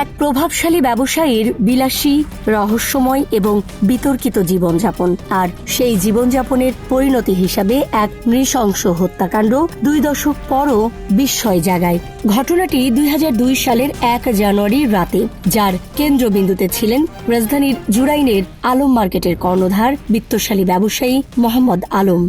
এক প্রভাবশালী ব্যবসায়ীর বিলাসী, রহস্যময় এবং বিতর্কিত জীবনযাপন, আর সেই জীবনযাপনের পরিণতি হিসাবে এক নৃশংস হত্যাকাণ্ড 2 দশক পরও বিস্ময় জাগায়। ঘটনাটি 2002 সালের 1 জানুয়ারির রাতে, যার কেন্দ্রবিন্দুতে ছিলেন রাজধানীর জুরাইনের আলম মার্কেটের কর্ণধার বিত্তশালী ব্যবসায়ী মোহাম্মদ আলম।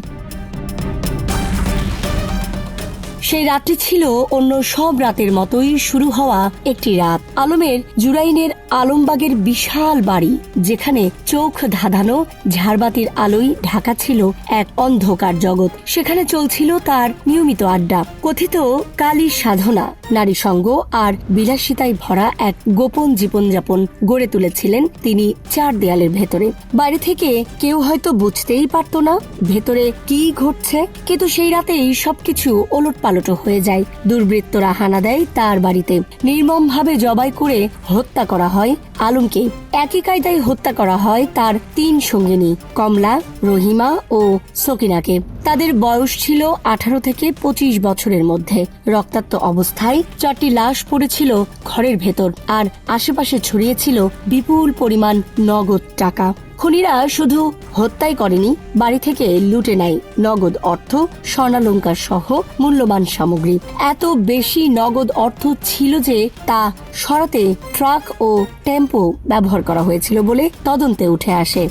সেই রাতটি ছিল অন্য সব রাতের মতোই শুরু হওয়া একটি রাত। আলমের জুরাইনের আলমবাগের বিশাল বাড়ি, যেখানে চোখ ধাঁধানো ঝাড়বাতির আলোয় ঢাকা ছিল এক অন্ধকার জগৎ। সেখানে চলছিল তার নিয়মিত আড্ডা, কথিত কালী সাধনা, নারী সঙ্গ আর বিলাসিতায় ভরা এক গোপন জীবনযাপন গড়ে তুলেছিলেন তিনি 4 দেয়ালের ভেতরে। বাইরে থেকে কেউ হয়তো বুঝতেই পারত না ভেতরে কি ঘটছে, কিন্তু সেই রাতেই সবকিছু ওলটপালট হয়ে যায়। দুর্বৃত্তরা হানা দেয় তার বাড়িতে, নির্মমভাবে জবাই করে হত্যা করা হয় আলমকে। একই কায়দায় হত্যা করা হয় তার 3 সঙ্গিনী, কমলা, রহিমা ও সকিনাকে। তাদের বয়স ছিল 18 থেকে 25 বছরের মধ্যে। রক্তাক্ত অবস্থায় 4টি লাশ পড়েছিল ঘরের ভেতর, আর আশেপাশে ছড়িয়েছিল বিপুল পরিমাণ নগদ টাকা। খুনিরা শুধু হত্যাই করেনি, বাড়ি থেকে লুটে নেয় নগদ অর্থ, স্বর্ণালংকার সহ মূল্যবান সামগ্রী। এত বেশি নগদ অর্থ ছিল যে তা সরাতে ট্রাক ও টেম্পো ব্যবহার করা হয়েছিল বলে তদন্তে উঠে আসে।